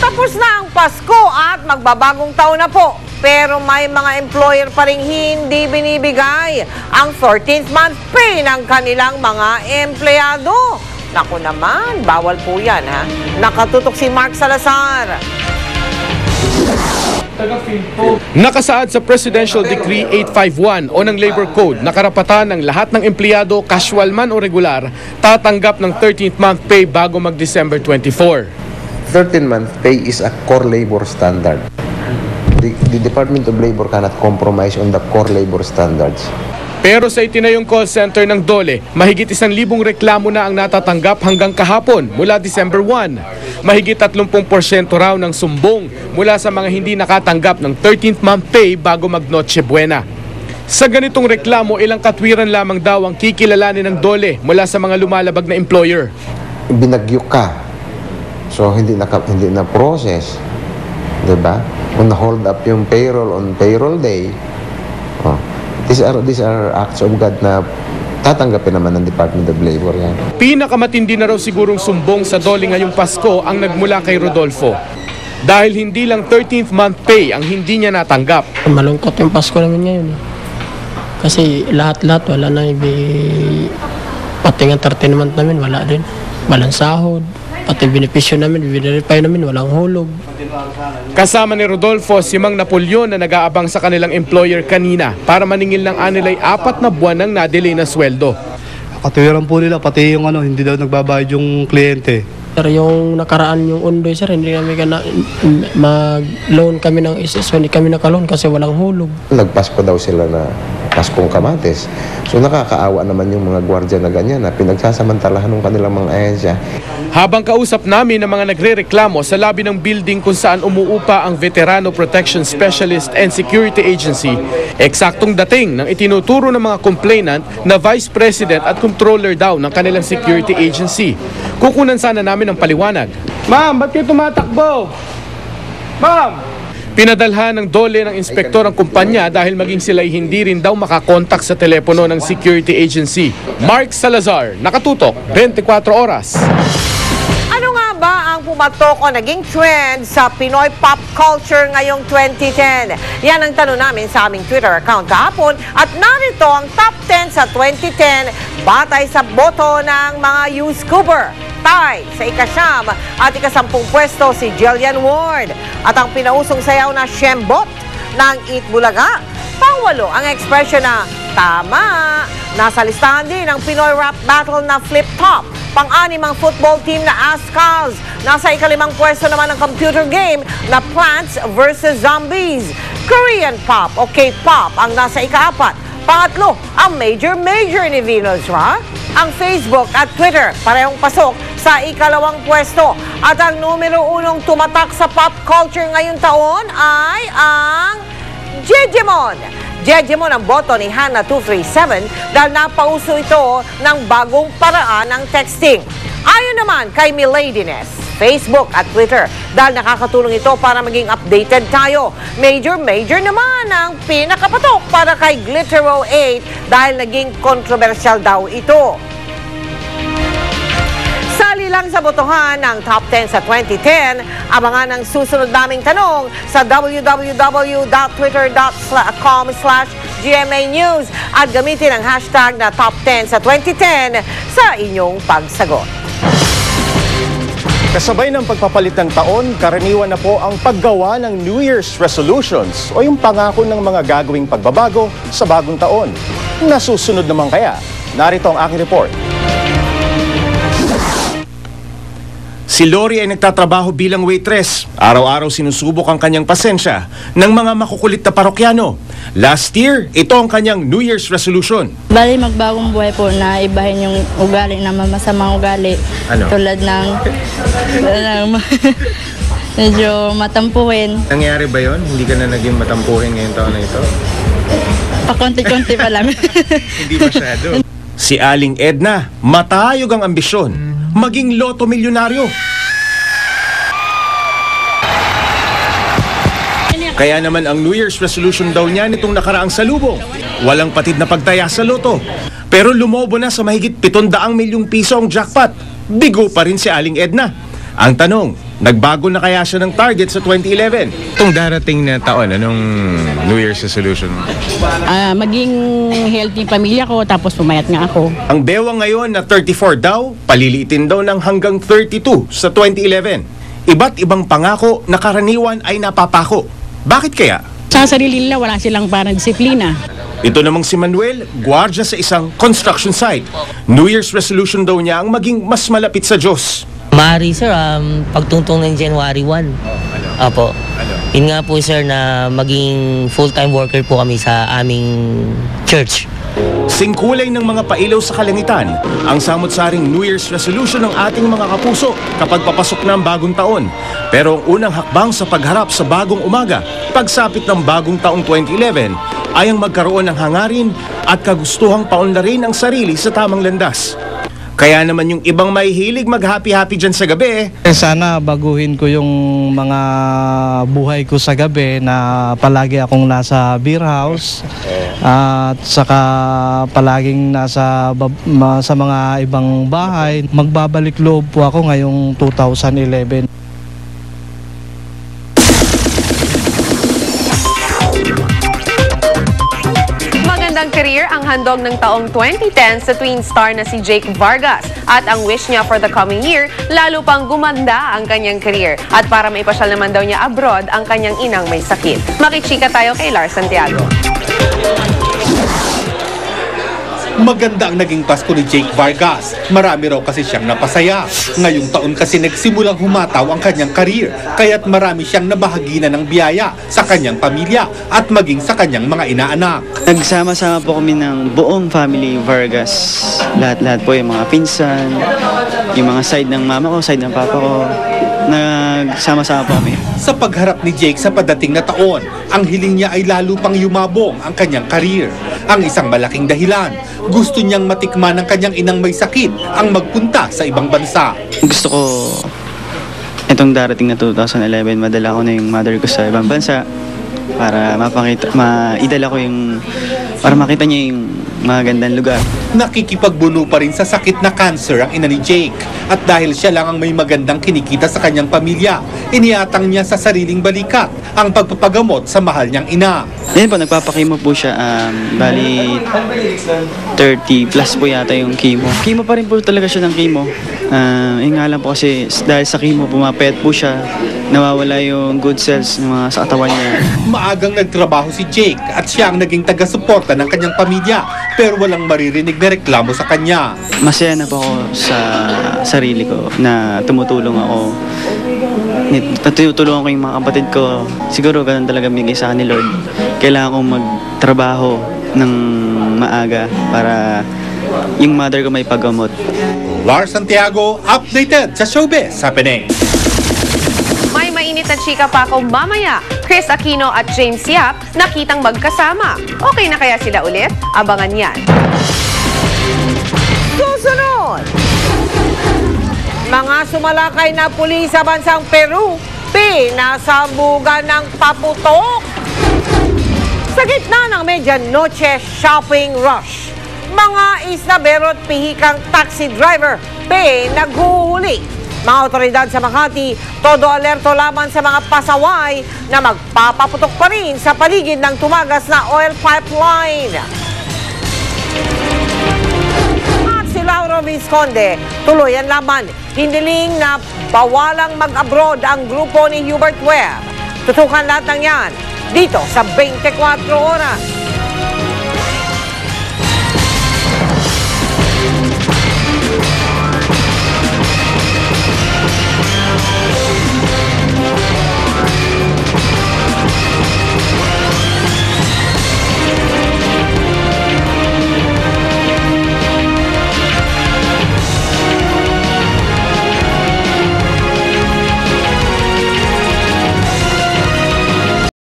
Tapos na ang Pasko at magbabagong taon na po. Pero may mga employer pa rin hindi binibigay ang 13th month pay ng kanilang mga empleyado. Naku naman, bawal po yan ha. Nakatutok si Mark Salazar. Nakasaad sa Presidential Decree 851 o ng Labor Code na karapatan ng lahat ng empleyado, casual man o regular, tatanggap ng 13th month pay bago mag-December 24. 13-month pay is a core labor standard. The Department of Labor cannot compromise on the core labor standards. Pero sa itinayong call center ng DOLE, mahigit 1,000 reklamo na ang natatanggap hanggang kahapon mula December 1. Mahigit 30% raw ng sumbong mula sa mga hindi nakatanggap ng 13th month pay bago mag-Noche Buena. Sa ganitong reklamo, ilang katwiran lamang daw ang kikilalanin ng DOLE mula sa mga lumalabag na employer. Binagyo ka. So hindi na process. 'Di ba? Kung na-hold up yung payroll on payroll day, these are acts of God na tatanggapin naman ng Department of Labor yan. Pinakamatindi na raw sigurong sumbong sa DOLE ngayong Pasko ang nagmula kay Rodolfo. Dahil hindi lang 13th month pay ang hindi niya natanggap. Malungkot yung Pasko namin ngayon. Kasi lahat-lahat wala na pati nga 13 month namin wala din. Walang sahod. Pati benepisyo namin, verify namin, walang hulog. Kasama ni Rodolfo si Mang Napoleon na nag-aabang sa kanilang employer kanina para maningil ng anilay 4 na buwan ng na-delay na sweldo. Katiwiran po nila, pati yung hindi daw nagbabayad yung kliyente. Sir, yung nakaraan yung undoy, sir, hindi kami mag-loan kami ng SSO, hindi kami naka-loan kasi walang hulog. Nagpasko daw sila na Paskong Kamatis. So nakakaawa naman yung mga gwardiya na ganyan na pinagsasamantalahan ng kanilang mga ahensya. Habang kausap namin ng mga nagre-reklamo sa labi ng building kung saan umuupa ang Veterano Protection Specialist and Security Agency, eksaktong dating ng itinuturo ng mga complainant na Vice President at Controller daw ng kanilang security agency. Kukunan sana namin ng paliwanag. Ma'am, ba't kayo tumatakbo? Ma'am! Pinadalhan ng DOLE ng inspektor ang kumpanya dahil maging sila'y hindi rin daw makakontak sa telepono ng security agency. Mark Salazar, nakatutok, 24 oras. Ano nga ba ang pumatok o naging trend sa Pinoy pop culture ngayong 2010? Yan ang tanong namin sa aming Twitter account kahapon at narito ang top 10 sa 2010 batay sa boto ng mga YouTuber. Tay sa ika-9 at ika-10 pwesto si Jillian Ward at ang pinausong sayaw na Shembot ng Eat Bulaga. Pang-8 ang ekspresyon na tama. Nasa listahan din ang Pinoy rap battle na Flip Top. Pang-6 ang football team na Ascals. Nasa ika-5 pwesto naman ang computer game na Plants vs. Zombies. Korean pop o K-pop ang nasa ika-4. Pangatlo, ang major ni Venus Ra. Ang Facebook at Twitter, parehong pasok sa ika-2 pwesto. At ang numero 1 tumatak sa pop culture ngayong taon ay ang Jejemon. Jejemon ang boto ni Hannah237 dahil napauso ito ng bagong paraan ng texting. Ayon naman kay Miladiness, Facebook at Twitter dahil nakakatulong ito para maging updated tayo. Major naman ang pinakapatok para kay Glittero8 dahil naging kontrobersyal daw ito. Sali lang sa botohan ng top 10 sa 2010, abangan ang susunod naming tanong sa www.twitter.com/GMA News at gamitin ang hashtag na top 10 sa 2010 sa inyong pagsagot. Kasabay ng pagpapalit ng taon, karaniwan na po ang paggawa ng New Year's resolutions o yung pangako ng mga gagawing pagbabago sa bagong taon. Nasusunod naman kaya? Narito ang aking report. Si Lori ay nagtatrabaho bilang waitress. Araw-araw sinusubok ang kanyang pasensya ng mga makukulit na parokyano. Last year, ito ang kanyang New Year's resolution. Bali, magbagong buhay po na ibahin yung ugali na masamang ugali. Ano? Tulad ng medyo matampuhin. Nangyari ba yon? Hindi ka na naging matampuhin ngayong taon na ito? Pakonti-konti pa lang. Hindi masyado. Si Aling Edna, matayog ang ambisyon. Maging loto milyonaryo. Kaya naman ang New Year's resolution daw niya nitong nakaraang salubong. Walang patid na pagtaya sa loto. Pero lumobo na sa mahigit 700 milyong piso ang jackpot. Bigo pa rin si Aling Edna. Ang tanong, Nagbago na kaya siya ng target sa 2011? Itong darating na taon, anong New Year's resolution mo? Maging healthy pamilya ko, tapos pumayat nga ako. Ang bewang ngayon na 34 daw, paliliitin daw ng hanggang 32 sa 2011. Iba't ibang pangako na karaniwan ay napapako. Bakit kaya? Sa sarili nila, wala silang parang disiplina. Ito namang si Manuel, gwardiya sa isang construction site. New Year's resolution daw niya ang maging mas malapit sa Diyos. Maaari sir, pagtungtong ng January 1. Apo. Yun nga po sir na maging full-time worker po kami sa aming church. Singkulay ng mga pailaw sa kalangitan, ang samot-saring New Year's resolution ng ating mga kapuso kapag papasok na ang bagong taon. Pero ang unang hakbang sa pagharap sa bagong umaga, pagsapit ng bagong taong 2011, ay ang magkaroon ng hangarin at kagustuhang paunlarin ang sarili sa tamang landas. Kaya naman yung ibang may hilig mag-happy-happy dyan sa gabi. Sana baguhin ko yung mga buhay ko sa gabi na palagi akong nasa beer house at saka palaging nasa sa mga ibang bahay. Magbabalik loob po ako ngayong 2011. Magandang career ang handog ng taong 2010 sa twin star na si Jake Vargas. At ang wish niya for the coming year, lalo pang gumanda ang kanyang career. At para maipasyal naman daw niya abroad ang kanyang inang may sakit. Makichika tayo kay Lars Santiago. Maganda ang naging Pasko ni Jake Vargas. Marami raw kasi siyang napasaya. Ngayong taon kasi nagsimulang humataw ang kanyang karir, kaya't marami siyang nabahagina ng biyaya sa kanyang pamilya at maging sa kanyang mga inaanak. Nagsama-sama po kami ng buong family Vargas. Lahat-lahat po yung mga pinsan, yung mga side ng mama ko, side ng papa ko. Nagsama-sama po kami. Sa pagharap ni Jake sa padating na taon, ang hiling niya ay lalo pang yumabong ang kanyang karir. Ang isang malaking dahilan, gusto niyang matikman ng kanyang inang may sakit ang magpunta sa ibang bansa. Gusto ko itong darating na 2011, madala ko na yung mother ko sa ibang bansa para maidala ko yung, para makita niya yung magandang lugar. Nakikipagbuno pa rin sa sakit na cancer ang ina ni Jake. At dahil siya lang ang may magandang kinikita sa kanyang pamilya, iniatang niya sa sariling balikat ang pagpapagamot sa mahal niyang ina. Yan po, nagpapakimo po siya. Bali, 30 plus po yata yung chemo. Chemo pa rin po talaga siya ng chemo. Yung nga lang po kasi dahil sa chemo, pumapayat po siya. Nawawala yung good cells ng mga sa katawan niya. Maagang nagtrabaho si Jake at siya ang naging taga-suporta ng kanyang pamilya, pero walang maririnig na reklamo sa kanya. Masaya na po ako sa sarili ko na tumutulong ako. Tutulungan ko yung mga kapatid ko. Siguro ganun talaga bigay sa akin ni Lord. Kailangan kong magtrabaho ng maaga para yung mother ko may paggamot. Lars Santiago, updated sa Showbiz Happening. May mainit na chika pa ako mamaya. Chris Aquino at James Yap nakitang magkasama. Okay na kaya sila ulit? Abangan yan. Susunod! Mga sumalakay na pulis sa bansang Peru, pinasabugan ng paputok. Sa gitna ng medianoche shopping rush, mga isnabero at pihikang taxi driver, naghuhuli. Mga otoridad sa Makati, todo alerto lamang sa mga pasaway na magpapaputok pa rin sa paligid ng tumagas na oil pipeline. At si Laura Visconde, tuloy ang laman. Hiniling na bawalang mag-abroad ang grupo ni Hubert Webb. Tutukan lahat ng yan dito sa 24 Oras.